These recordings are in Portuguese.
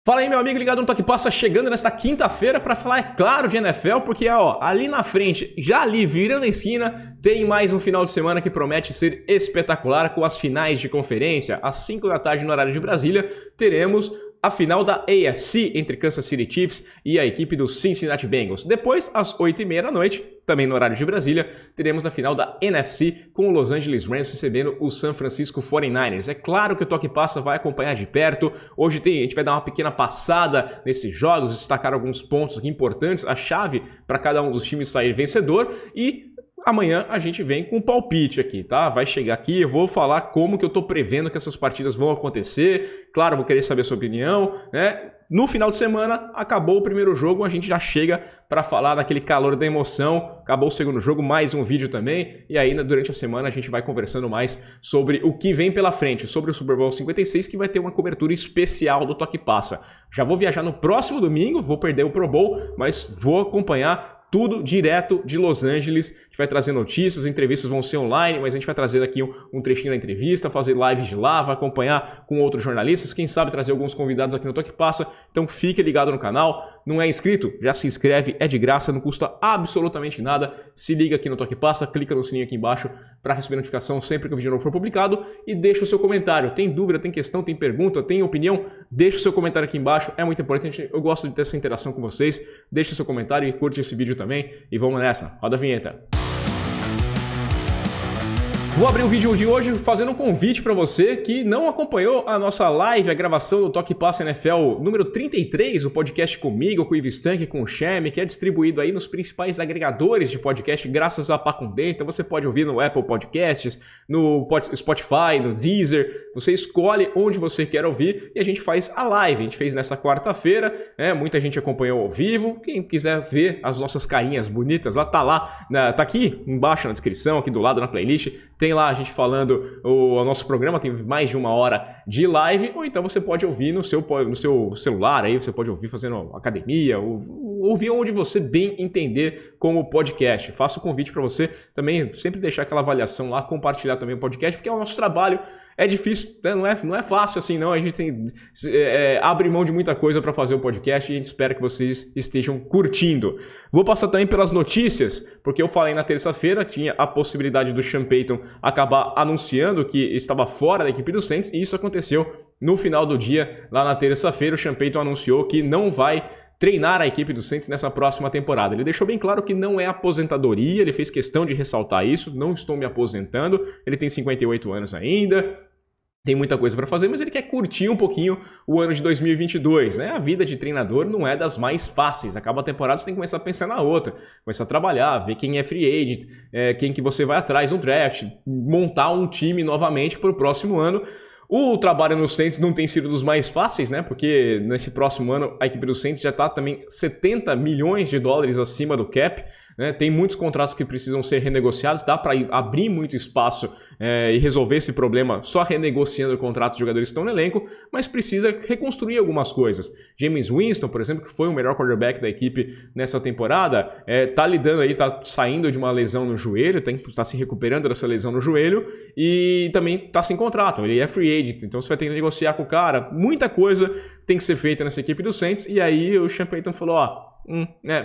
Fala aí, meu amigo ligado no Toque Passa, chegando nesta quinta-feira para falar, é claro, de NFL, porque ali na frente, já ali virando a esquina, tem mais um final de semana que promete ser espetacular com as finais de conferência. Às 5 da tarde no horário de Brasília, teremos a final da AFC entre Kansas City Chiefs e a equipe do Cincinnati Bengals. Depois, às 8h30 da noite, também no horário de Brasília, teremos a final da NFC com o Los Angeles Rams recebendo o San Francisco 49ers. É claro que o Toque Passa vai acompanhar de perto. Hoje a gente vai dar uma pequena passada nesses jogos, destacar alguns pontos aqui importantes, a chave para cada um dos times sair vencedor e amanhã a gente vem com um palpite aqui, tá? Vai chegar aqui, eu vou falar como que eu tô prevendo que essas partidas vão acontecer. Claro, vou querer saber a sua opinião, né? No final de semana, acabou o primeiro jogo, a gente já chega para falar daquele calor da emoção. Acabou o segundo jogo, mais um vídeo também. E aí, durante a semana, a gente vai conversando mais sobre o que vem pela frente, sobre o Super Bowl 56, que vai ter uma cobertura especial do Toque Passa. Já vou viajar no próximo domingo, vou perder o Pro Bowl, mas vou acompanhar tudo direto de Los Angeles. A gente vai trazer notícias, entrevistas vão ser online, mas a gente vai trazer aqui um trechinho da entrevista, fazer lives de lá, vai acompanhar com outros jornalistas, quem sabe trazer alguns convidados aqui no Toque Passa. Então fique ligado no canal. Não é inscrito? Já se inscreve, é de graça, não custa absolutamente nada. Se liga aqui no Toque Passa, clica no sininho aqui embaixo para receber notificação sempre que o vídeo novo for publicado e deixa o seu comentário. Tem dúvida, tem questão, tem pergunta, tem opinião? Deixa o seu comentário aqui embaixo, é muito importante, eu gosto de ter essa interação com vocês. Deixa o seu comentário e curte esse vídeo também e vamos nessa. Roda a vinheta. Vou abrir o vídeo de hoje fazendo um convite para você que não acompanhou a nossa live, a gravação do Toque Passa NFL número 33, o podcast comigo, com o Ivo Stank, com o Cheme, que é distribuído aí nos principais agregadores de podcast graças a Pacundê. Então você pode ouvir no Apple Podcasts, no Spotify, no Deezer. Você escolhe onde você quer ouvir e a gente faz a live. A gente fez nessa quarta-feira, né? Muita gente acompanhou ao vivo. Quem quiser ver as nossas carinhas bonitas, tá aqui embaixo na descrição, aqui do lado na playlist. Tem lá a gente falando, o nosso programa tem mais de 1 hora de live, ou então você pode ouvir no seu celular, aí você pode ouvir fazendo academia, ouvir onde você bem entender como podcast. Faço o convite para você também sempre deixar aquela avaliação lá, compartilhar também o podcast, porque é o nosso trabalho. É difícil, né? Não é fácil assim não, a gente abre mão de muita coisa para fazer o podcast e a gente espera que vocês estejam curtindo. Vou passar também pelas notícias, porque eu falei na terça-feira, tinha a possibilidade do Sean Payton acabar anunciando que estava fora da equipe do Saints e isso aconteceu no final do dia, lá na terça-feira. O Sean Payton anunciou que não vai treinar a equipe do Saints nessa próxima temporada. Ele deixou bem claro que não é aposentadoria, ele fez questão de ressaltar isso, não estou me aposentando, ele tem 58 anos ainda, tem muita coisa para fazer, mas ele quer curtir um pouquinho o ano de 2022, né? A vida de treinador não é das mais fáceis. Acaba a temporada, você tem que começar a pensar na outra. Começar a trabalhar, ver quem é free agent, quem que você vai atrás no draft, montar um time novamente para o próximo ano. O trabalho no Saints não tem sido dos mais fáceis, né? Porque nesse próximo ano a equipe do Saints já está também 70 milhões de dólares acima do cap. Né? Tem muitos contratos que precisam ser renegociados, dá para abrir muito espaço e resolver esse problema só renegociando contratos de jogadores que estão no elenco, mas precisa reconstruir algumas coisas. James Winston, por exemplo, que foi o melhor quarterback da equipe nessa temporada, tá lidando aí, tá saindo de uma lesão no joelho, tá se recuperando dessa lesão no joelho e também tá sem contrato, ele é free agent, então você vai ter que negociar com o cara. Muita coisa tem que ser feita nessa equipe do Saints e aí o Sean Payton falou,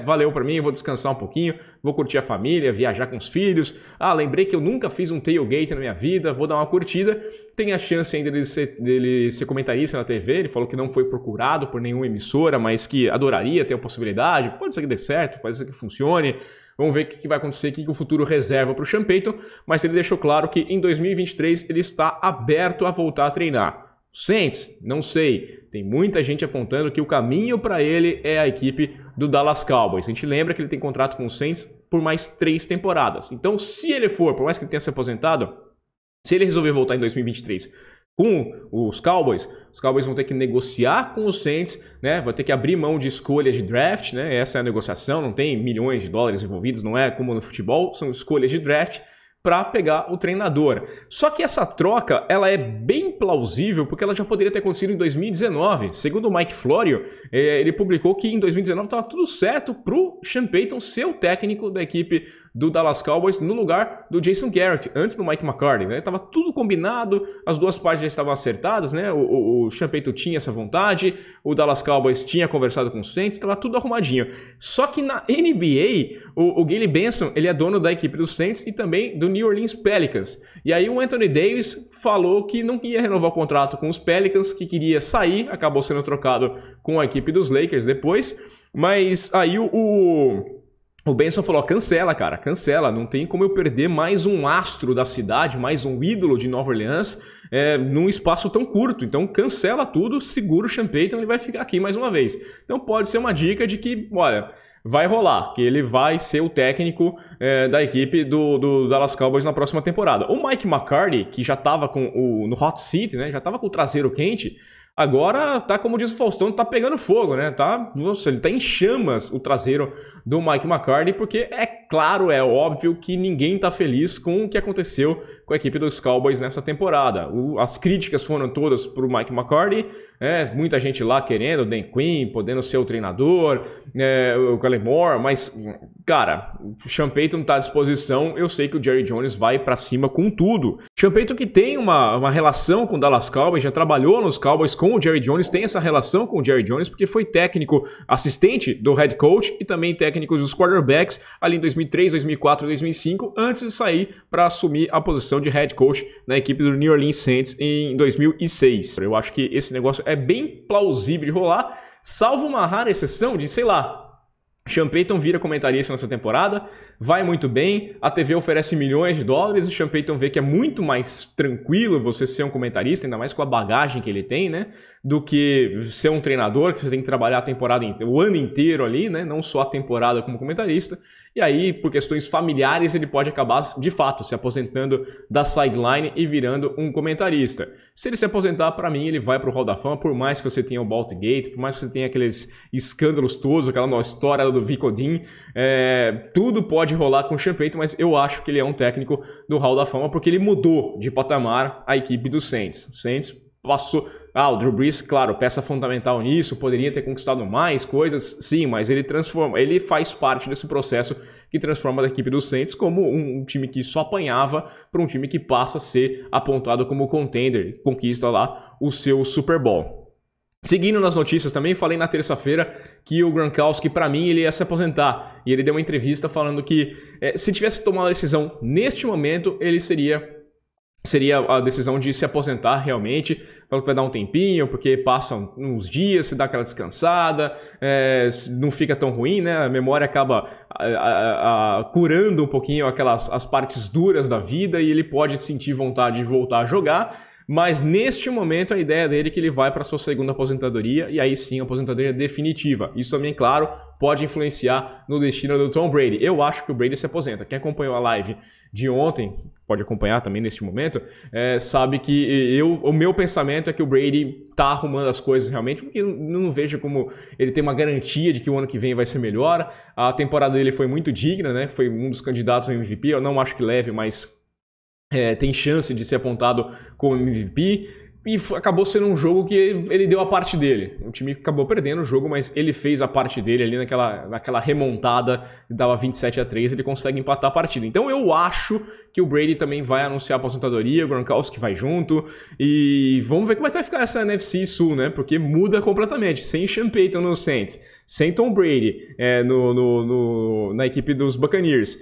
valeu pra mim, eu vou descansar um pouquinho, vou curtir a família, viajar com os filhos. Lembrei que eu nunca fiz um tailgate na minha vida, vou dar uma curtida. Tem a chance ainda dele ser comentarista na TV, ele falou que não foi procurado por nenhuma emissora, mas que adoraria ter a possibilidade. Pode ser que dê certo, pode ser que funcione. Vamos ver o que vai acontecer, o que o futuro reserva para o Sean Payton, mas ele deixou claro que em 2023 ele está aberto a voltar a treinar. Saints, não sei. Tem muita gente apontando que o caminho para ele é a equipe do Dallas Cowboys. A gente lembra que ele tem contrato com o Saints por mais 3 temporadas. Então, se ele for, por mais que ele tenha se aposentado, se ele resolver voltar em 2023 com os Cowboys vão ter que negociar com os Saints, né? Vai ter que abrir mão de escolhas de draft, né? Essa é a negociação, não tem milhões de dólares envolvidos, não é como no futebol, são escolhas de draft para pegar o treinador. Só que essa troca, ela é bem plausível porque ela já poderia ter acontecido em 2019. Segundo o Mike Florio, ele publicou que em 2019 estava tudo certo para o Sean Payton ser o técnico da equipe do Dallas Cowboys no lugar do Jason Garrett, antes do Mike McCarthy, né? Tava tudo combinado, as duas partes já estavam acertadas, né? O Sean Payton tinha essa vontade, o Dallas Cowboys tinha conversado com o Saints, estava tudo arrumadinho. Só que na NBA, o Gale Benson, ele é dono da equipe dos Saints e também do New Orleans Pelicans. E aí o Anthony Davis falou que não ia renovar o contrato com os Pelicans, que queria sair, acabou sendo trocado com a equipe dos Lakers depois, mas aí o Benson falou, cancela, cara, cancela, não tem como eu perder mais um astro da cidade, mais um ídolo de Nova Orleans num espaço tão curto, então cancela tudo, segura o Sean Payton, ele vai ficar aqui mais uma vez. Então pode ser uma dica de que, olha, vai rolar, que ele vai ser o técnico da equipe do Dallas Cowboys na próxima temporada. O Mike McCarthy, que já estava no hot seat, né, já estava com o traseiro quente, agora tá, como diz o Faustão, tá pegando fogo, né? Nossa, ele tá em chamas o traseiro do Mike McCarthy, porque é claro, é óbvio que ninguém tá feliz com o que aconteceu com a equipe dos Cowboys nessa temporada. As críticas foram todas pro Mike McCarthy, muita gente lá querendo o Dan Quinn, podendo ser o treinador, o Kellen Moore, mas, cara, o Sean Payton tá à disposição, eu sei que o Jerry Jones vai pra cima com tudo. Sean Payton, que tem uma relação com o Dallas Cowboys, já trabalhou nos Cowboys com o Jerry Jones, tem essa relação com o Jerry Jones, porque foi técnico assistente do head coach e também técnico dos quarterbacks ali em 2003, 2004 e 2005, antes de sair para assumir a posição de head coach na equipe do New Orleans Saints em 2006. Eu acho que esse negócio é bem plausível de rolar, salvo uma rara exceção de, sei lá, Sean Payton vira comentarista nessa temporada, vai muito bem, a TV oferece milhões de dólares, o Sean Payton vê que é muito mais tranquilo você ser um comentarista, ainda mais com a bagagem que ele tem, né, do que ser um treinador, que você tem que trabalhar a temporada o ano inteiro ali, né, não só a temporada como comentarista. E aí, por questões familiares, ele pode acabar, de fato, se aposentando da sideline e virando um comentarista. Se ele se aposentar, para mim, ele vai para o Hall da Fama, por mais que você tenha o Baltigate, por mais que você tenha aqueles escândalos todos, aquela nossa história do Vicodin, tudo pode rolar com o Sean Payton, mas eu acho que ele é um técnico do Hall da Fama, porque ele mudou de patamar a equipe do Saints. O Saints passou... o Drew Brees, claro, peça fundamental nisso, poderia ter conquistado mais coisas, sim, mas ele faz parte desse processo que transforma a equipe dos Saints como um time que só apanhava para um time que passa a ser apontado como contender, conquista lá o seu Super Bowl. Seguindo nas notícias também, falei na terça-feira que o Gronkowski, para mim, ele ia se aposentar. E ele deu uma entrevista falando que se tivesse tomado a decisão neste momento, ele seria a decisão de se aposentar realmente. Falou que vai dar um tempinho, porque passam uns dias, se dá aquela descansada, não fica tão ruim, né? A memória acaba curando um pouquinho as partes duras da vida e ele pode sentir vontade de voltar a jogar. Mas neste momento a ideia dele é que ele vai para sua segunda aposentadoria e aí sim a aposentadoria definitiva. Isso também, claro, pode influenciar no destino do Tom Brady. Eu acho que o Brady se aposenta. Quem acompanhou a live de ontem, pode acompanhar também neste momento, sabe que o meu pensamento é que o Brady tá arrumando as coisas realmente, porque eu não vejo como ele tem uma garantia de que o ano que vem vai ser melhor. A temporada dele foi muito digna, né? Foi um dos candidatos ao MVP. Eu não acho que leve, mas tem chance de ser apontado como MVP. E acabou sendo um jogo que ele deu a parte dele. O time acabou perdendo o jogo, mas ele fez a parte dele ali naquela remontada, dava 27-3, ele consegue empatar a partida. Então eu acho que o Brady também vai anunciar a aposentadoria, o Gronkowski vai junto, e vamos ver como é que vai ficar essa NFC Sul, né? Porque muda completamente, sem Sean Payton no Saints, sem Tom Brady na equipe dos Buccaneers,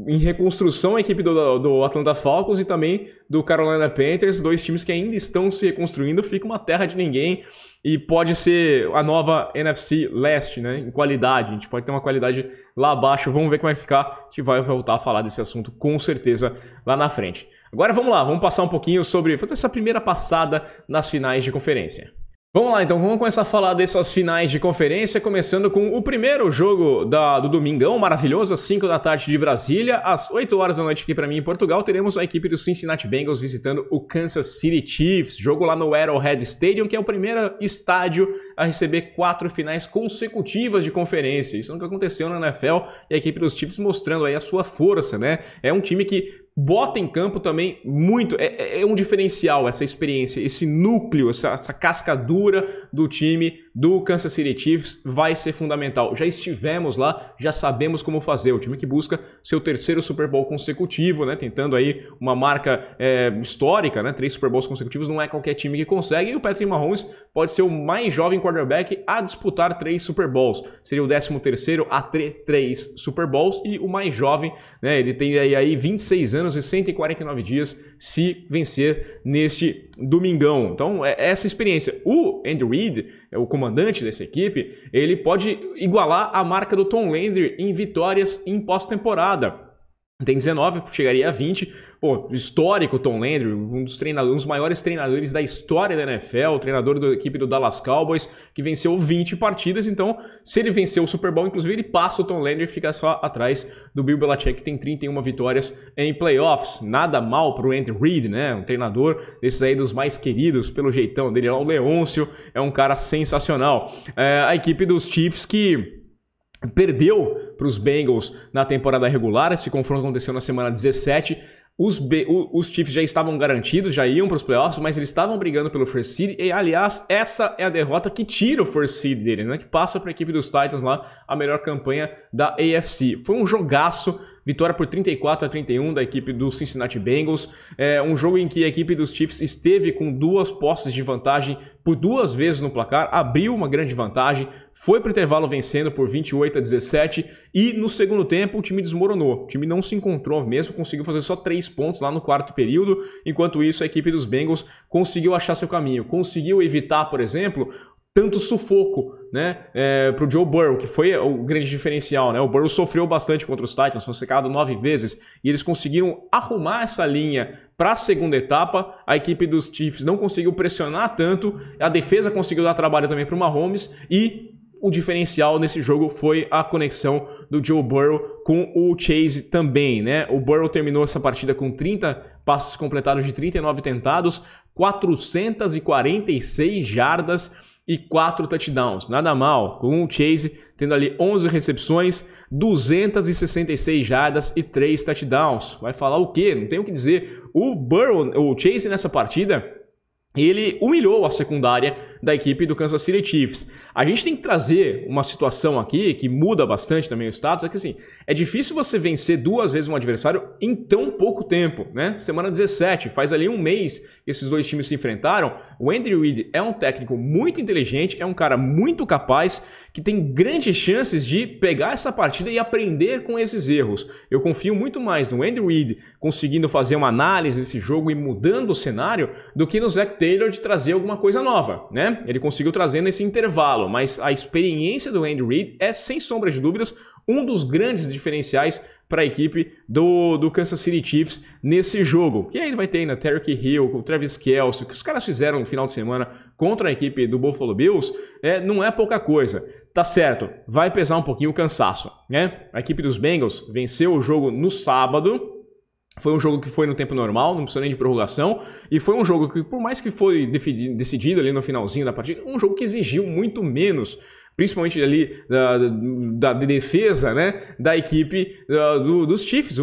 em reconstrução a equipe do Atlanta Falcons e também do Carolina Panthers, dois times que ainda estão se reconstruindo, fica uma terra de ninguém e pode ser a nova NFC Leste, né, em qualidade, a gente pode ter uma qualidade lá abaixo, vamos ver como vai ficar, a gente vai voltar a falar desse assunto com certeza lá na frente. Agora vamos lá, vamos passar um pouquinho fazer essa primeira passada nas finais de conferência. Vamos lá, então, vamos começar a falar dessas finais de conferência, começando com o primeiro jogo do domingão, maravilhoso, às 5 da tarde de Brasília, às 8 horas da noite aqui para mim em Portugal, teremos a equipe do Cincinnati Bengals visitando o Kansas City Chiefs, jogo lá no Arrowhead Stadium, que é o primeiro estádio a receber 4 finais consecutivas de conferência. Isso nunca aconteceu na NFL, e a equipe dos Chiefs mostrando aí a sua força, né? É um time que bota em campo também muito, é um diferencial essa experiência, esse núcleo, essa cascadura do time do Kansas City Chiefs vai ser fundamental. Já estivemos lá, já sabemos como fazer, o time que busca seu terceiro Super Bowl consecutivo, né, tentando aí uma marca histórica, né, 3 Super Bowls consecutivos, não é qualquer time que consegue, e o Patrick Mahomes pode ser o mais jovem quarterback a disputar 3 Super Bowls, seria o 13º a ter 3 Super Bowls, e o mais jovem, né, ele tem aí 26 anos e 149 dias se vencer neste domingão. Então, essa experiência. O Andy Reid, o comandante dessa equipe, ele pode igualar a marca do Tom Landry em vitórias em pós-temporada. Tem 19, chegaria a 20. Pô, histórico Tom Landry, um dos maiores treinadores da história da NFL, treinador da equipe do Dallas Cowboys, que venceu 20 partidas. Então, se ele vencer o Super Bowl, inclusive, ele passa o Tom Landry e fica só atrás do Bill Belichick, que tem 31 vitórias em playoffs. Nada mal pro Andy Reid, né? Um treinador desses aí dos mais queridos, pelo jeitão dele lá, o Leôncio, é um cara sensacional. A equipe dos Chiefs que perdeu para os Bengals na temporada regular. Esse confronto aconteceu na semana 17. Os Chiefs já estavam garantidos, já iam para os playoffs, mas eles estavam brigando pelo first seed. E, aliás, essa é a derrota que tira o first seed dele, né? Que passa para a equipe dos Titans lá a melhor campanha da AFC. Foi um jogaço. Vitória por 34-31 da equipe dos Cincinnati Bengals. Um jogo em que a equipe dos Chiefs esteve com 2 posses de vantagem por 2 vezes no placar, abriu uma grande vantagem, foi para o intervalo vencendo por 28-17 e no segundo tempo o time desmoronou. O time não se encontrou mesmo, conseguiu fazer só 3 pontos lá no 4º período. Enquanto isso, a equipe dos Bengals conseguiu achar seu caminho, conseguiu evitar, por exemplo, tanto sufoco, né, para o Joe Burrow, que foi o grande diferencial, né? O Burrow sofreu bastante contra os Titans, foi secado 9 vezes, e eles conseguiram arrumar essa linha para a segunda etapa. A equipe dos Chiefs não conseguiu pressionar tanto, a defesa conseguiu dar trabalho também para o Mahomes, e o diferencial nesse jogo foi a conexão do Joe Burrow com o Chase também, né? O Burrow terminou essa partida com 30 passes completados de 39 tentados, 446 jardas, e 4 touchdowns, nada mal, com o Chase tendo ali 11 recepções, 266 jardas e 3 touchdowns. Vai falar o quê? Não tem o que dizer. O Chase nessa partida, ele humilhou a secundária da equipe do Kansas City Chiefs. A gente tem que trazer uma situação aqui que muda bastante também o status, é que assim, é difícil você vencer 2 vezes um adversário em tão pouco tempo, né? Semana 17, faz ali um mês que esses 2 times se enfrentaram. O Andy Reid é um técnico muito inteligente, é um cara muito capaz, que tem grandes chances de pegar essa partida e aprender com esses erros. Eu confio muito mais no Andy Reid conseguindo fazer uma análise desse jogo e mudando o cenário do que no Zac Taylor de trazer alguma coisa nova, né? Ele conseguiu trazer nesse intervalo, mas a experiência do Andy Reid é, sem sombra de dúvidas, um dos grandes diferenciais para a equipe do Kansas City Chiefs nesse jogo. Que aí ele vai ter ainda Tyreek Hill, o Travis Kelce, o que os caras fizeram no final de semana contra a equipe do Buffalo Bills, não é pouca coisa. Tá certo, vai pesar um pouquinho o cansaço, né? A equipe dos Bengals venceu o jogo no sábado. Foi um jogo que foi no tempo normal, não precisou nem de prorrogação, e foi um jogo que, por mais que foi decidido ali no finalzinho da partida, um jogo que exigiu muito menos, principalmente ali da defesa, né, da equipe dos Chiefs,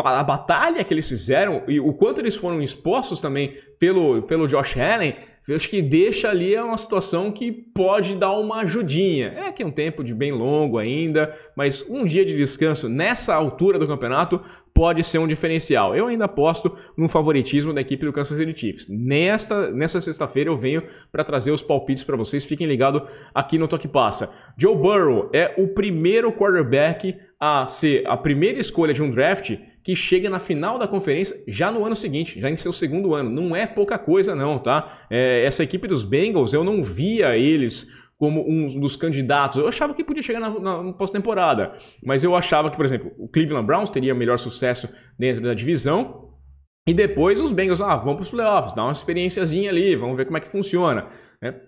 a batalha que eles fizeram e o quanto eles foram expostos também pelo Josh Allen. Eu acho que deixa ali uma situação que pode dar uma ajudinha. É que é um tempo de bem longo ainda, mas um dia de descanso nessa altura do campeonato pode ser um diferencial. Eu ainda aposto no favoritismo da equipe do Kansas City Chiefs. Nessa sexta-feira eu venho para trazer os palpites para vocês. Fiquem ligados aqui no Toque Passa. Joe Burrow é o primeiro quarterback a ser a primeira escolha de um draft que chega na final da conferência já no ano seguinte, já em seu segundo ano. Não é pouca coisa não, tá? Essa equipe dos Bengals, eu não via eles como um dos candidatos. Eu achava que podia chegar na pós-temporada, mas eu achava que, por exemplo, o Cleveland Browns teria melhor sucesso dentro da divisão, e depois os Bengals, vamos para os playoffs, dá uma experiênciazinha ali, vamos ver como é que funciona.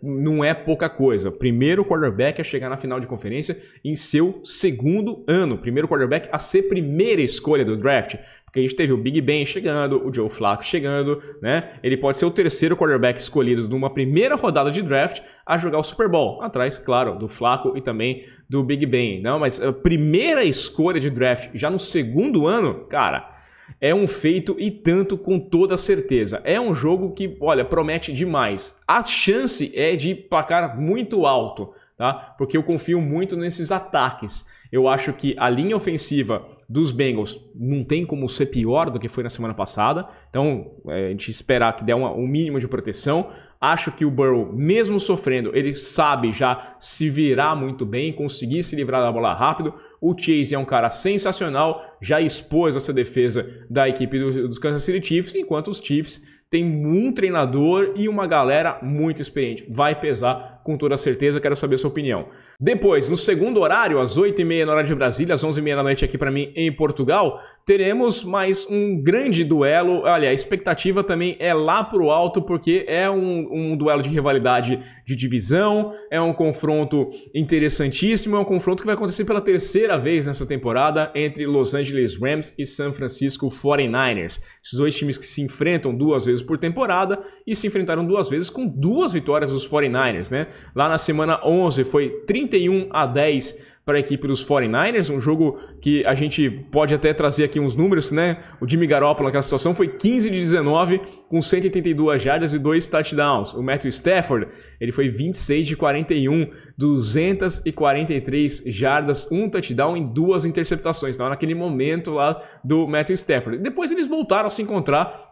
Não é pouca coisa. Primeiro quarterback a chegar na final de conferência em seu segundo ano. Primeiro quarterback a ser primeira escolha do draft. Porque a gente teve o Big Ben chegando, o Joe Flacco chegando, né? Ele pode ser o terceiro quarterback escolhido numa primeira rodada de draft a jogar o Super Bowl. Atrás, claro, do Flacco e também do Big Ben. Não, mas a primeira escolha de draft já no segundo ano, cara, é um feito e tanto com toda certeza. É um jogo que, olha, promete demais. A chance é de placar muito alto, tá? Porque eu confio muito nesses ataques. Eu acho que a linha ofensiva dos Bengals não tem como ser pior do que foi na semana passada. Então, a gente esperar que dê um mínimo de proteção. Acho que o Burrow, mesmo sofrendo, ele sabe já se virar muito bem, conseguir se livrar da bola rápido. O Chase é um cara sensacional, já expôs essa defesa da equipe dos Kansas City Chiefs, enquanto os Chiefs têm um treinador e uma galera muito experiente. Vai pesar com toda certeza, quero saber a sua opinião. Depois, no segundo horário, às 8h30 na hora de Brasília, às 11h30 da noite aqui para mim em Portugal, teremos mais um grande duelo. Olha, a expectativa também é lá pro alto, porque é um duelo de rivalidade de divisão, é um confronto interessantíssimo, é um confronto que vai acontecer pela terceira vez nessa temporada entre Los Angeles Rams e San Francisco 49ers. Esses dois times que se enfrentam 2 vezes por temporada e se enfrentaram 2 vezes com 2 vitórias dos 49ers, né? Lá na semana 11 foi 31-10 para a equipe dos 49ers, um jogo que a gente pode até trazer aqui uns números, né? O Jimmy Garoppolo naquela situação foi 15-19 com 182 jardas e 2 touchdowns. O Matthew Stafford, ele foi 26-41, 243 jardas, 1 touchdown em 2 interceptações. Então, naquele momento lá do Matthew Stafford. Depois eles voltaram a se encontrar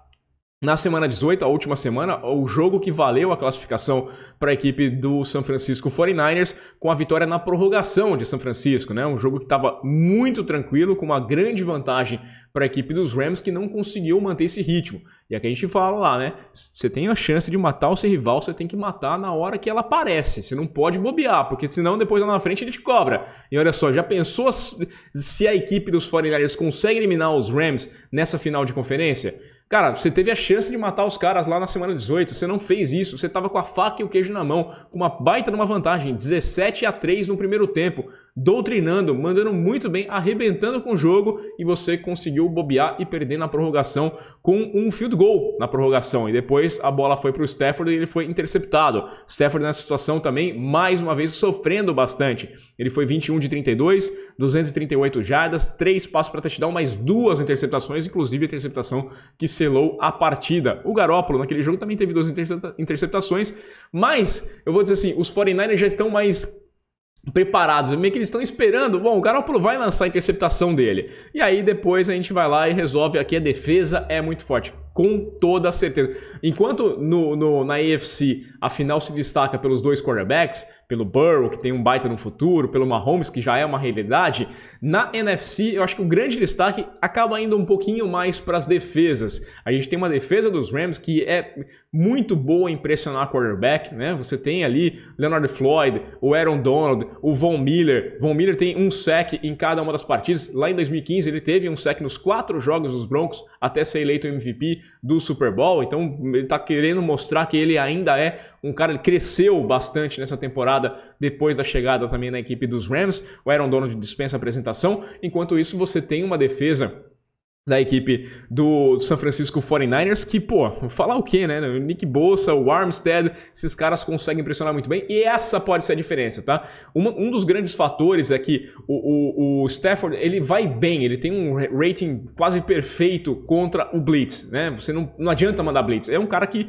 na semana 18, a última semana, o jogo que valeu a classificação para a equipe do San Francisco 49ers, com a vitória na prorrogação de São Francisco, né? Um jogo que estava muito tranquilo, com uma grande vantagem para a equipe dos Rams, que não conseguiu manter esse ritmo. E aqui a gente fala lá, né? Você tem a chance de matar o seu rival, você tem que matar na hora que ela aparece. Você não pode bobear, porque senão depois lá na frente ele te cobra. E olha só, já pensou se a equipe dos 49ers consegue eliminar os Rams nessa final de conferência? Cara, você teve a chance de matar os caras lá na semana 18, você não fez isso, você estava com a faca e o queijo na mão, com uma baita numa vantagem, 17-3 no primeiro tempo, doutrinando, mandando muito bem, arrebentando com o jogo, e você conseguiu bobear e perder na prorrogação com um field goal na prorrogação, e depois a bola foi para o Stafford e ele foi interceptado. Stafford nessa situação também, mais uma vez, sofrendo bastante. Ele foi 21-32, 238 jardas, 3 passos para touchdown, mais 2 interceptações, inclusive a interceptação que selou a partida. O Garoppolo naquele jogo também teve 2 interceptações, mas eu vou dizer assim, os 49ers já estão mais preparados, meio que eles estão esperando, bom, o Garoppolo vai lançar a interceptação dele, e aí depois a gente vai lá e resolve. Aqui a defesa é muito forte, com toda certeza. Enquanto na AFC a final se destaca pelos 2 quarterbacks, pelo Burrow, que tem um baita no futuro, pelo Mahomes, que já é uma realidade, na NFC eu acho que o grande destaque acaba indo um pouquinho mais para as defesas. A gente tem uma defesa dos Rams que é muito boa em pressionar quarterback, né? Você tem ali Leonard Floyd, o Aaron Donald, o Von Miller. Von Miller tem um sack em cada uma das partidas. Lá em 2015 ele teve um sack nos 4 jogos dos Broncos até ser eleito MVP do Super Bowl. Então ele está querendo mostrar que ele ainda é um cara que cresceu bastante nessa temporada depois da chegada também na equipe dos Rams. O Aaron Donald dispensa a apresentação. Enquanto isso, você tem uma defesa da equipe do San Francisco 49ers que, pô, falar o quê, né? O Nick Bosa, o Armstead, esses caras conseguem pressionar muito bem, e essa pode ser a diferença, tá? Um dos grandes fatores é que o Stafford, ele vai bem, ele tem um rating quase perfeito contra o blitz, né? Você não adianta mandar blitz. É um cara que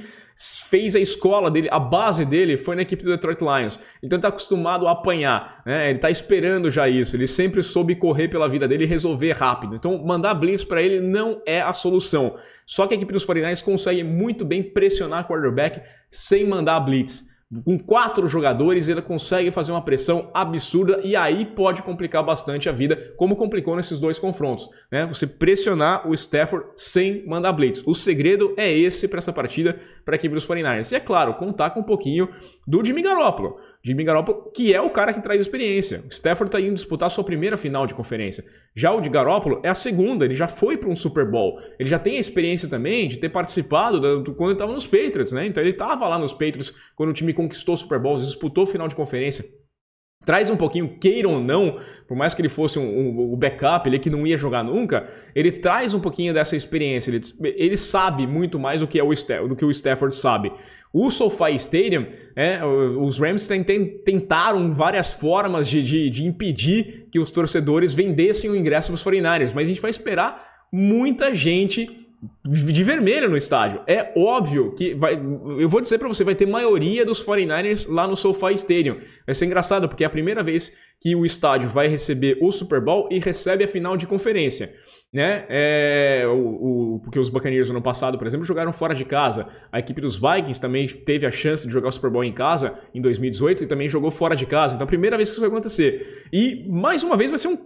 fez a escola dele, a base dele foi na equipe do Detroit Lions. Então ele está acostumado a apanhar, né? Ele está esperando já isso. Ele sempre soube correr pela vida dele e resolver rápido. Então mandar blitz para ele não é a solução. Só que a equipe dos 49ers consegue muito bem pressionar quarterback sem mandar blitz. Com 4 jogadores, ele consegue fazer uma pressão absurda e aí pode complicar bastante a vida, como complicou nesses 2 confrontos, né? Você pressionar o Stafford sem mandar blitz. O segredo é esse para essa partida, para a equipe dos 49ers. E é claro, contar com um pouquinho do Jimmy Garoppolo. Jimmy Garoppolo, que é o cara que traz experiência. O Stafford está indo disputar a sua primeira final de conferência. Já o de Garoppolo é a segunda, ele já foi para um Super Bowl. Ele já tem a experiência também de ter participado quando ele estava nos Patriots, né? Então ele estava lá nos Patriots quando o time conquistou o Super Bowl, disputou final de conferência. Traz um pouquinho, queira ou não, por mais que ele fosse o backup, ele que não ia jogar nunca, ele traz um pouquinho dessa experiência, ele sabe muito mais do que o Stafford sabe. O SoFi Stadium, os Rams tentaram várias formas de impedir que os torcedores vendessem o ingresso para os 49ers, mas a gente vai esperar muita gente de vermelho no estádio. É óbvio que eu vou dizer pra você, vai ter maioria dos 49ers lá no SoFi Stadium. Vai ser engraçado, porque é a primeira vez que o estádio vai receber o Super Bowl e recebe a final de conferência, né? Porque os Buccaneers no ano passado, por exemplo, jogaram fora de casa. A equipe dos Vikings também teve a chance de jogar o Super Bowl em casa em 2018 e também jogou fora de casa. Então é a primeira vez que isso vai acontecer. E mais uma vez vai ser um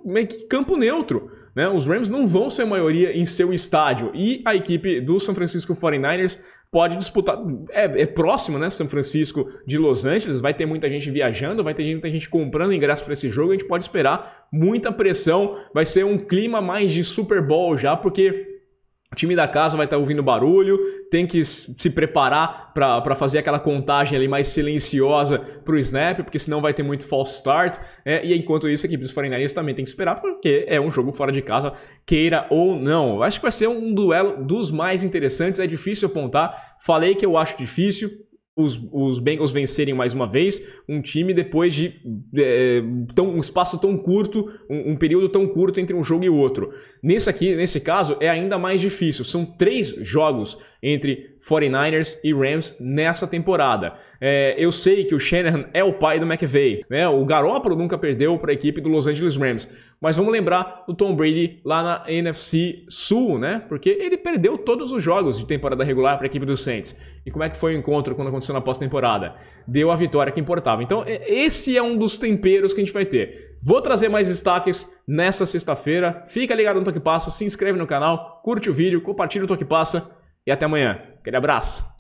campo neutro, né? Os Rams não vão ser a maioria em seu estádio. E a equipe do San Francisco 49ers pode disputar. É próximo, né? São Francisco de Los Angeles. Vai ter muita gente viajando, vai ter muita gente comprando ingresso para esse jogo. A gente pode esperar muita pressão. Vai ser um clima mais de Super Bowl já, porque o time da casa vai estar ouvindo barulho, tem que se preparar para fazer aquela contagem ali mais silenciosa para o snap, porque senão vai ter muito false start. E enquanto isso, a equipe dos 49ers também tem que esperar, porque é um jogo fora de casa, queira ou não. Eu acho que vai ser um duelo dos mais interessantes, é difícil apontar. Falei que eu acho difícil os Bengals vencerem mais uma vez um time depois de um espaço tão curto, um período tão curto entre um jogo e outro. Nesse caso, é ainda mais difícil. São 3 jogos entre 49ers e Rams nessa temporada. Eu sei que o Shanahan é o pai do McVay, né? O Garoppolo nunca perdeu para a equipe do Los Angeles Rams. Mas vamos lembrar do Tom Brady lá na NFC Sul, né? Porque ele perdeu todos os jogos de temporada regular para a equipe dos Saints. E como é que foi o encontro quando aconteceu na pós-temporada? Deu a vitória que importava. Então, esse é um dos temperos que a gente vai ter. Vou trazer mais destaques nessa sexta-feira. Fica ligado no Toque Passa, se inscreve no canal, curte o vídeo, compartilha o Toque Passa e até amanhã. Aquele abraço!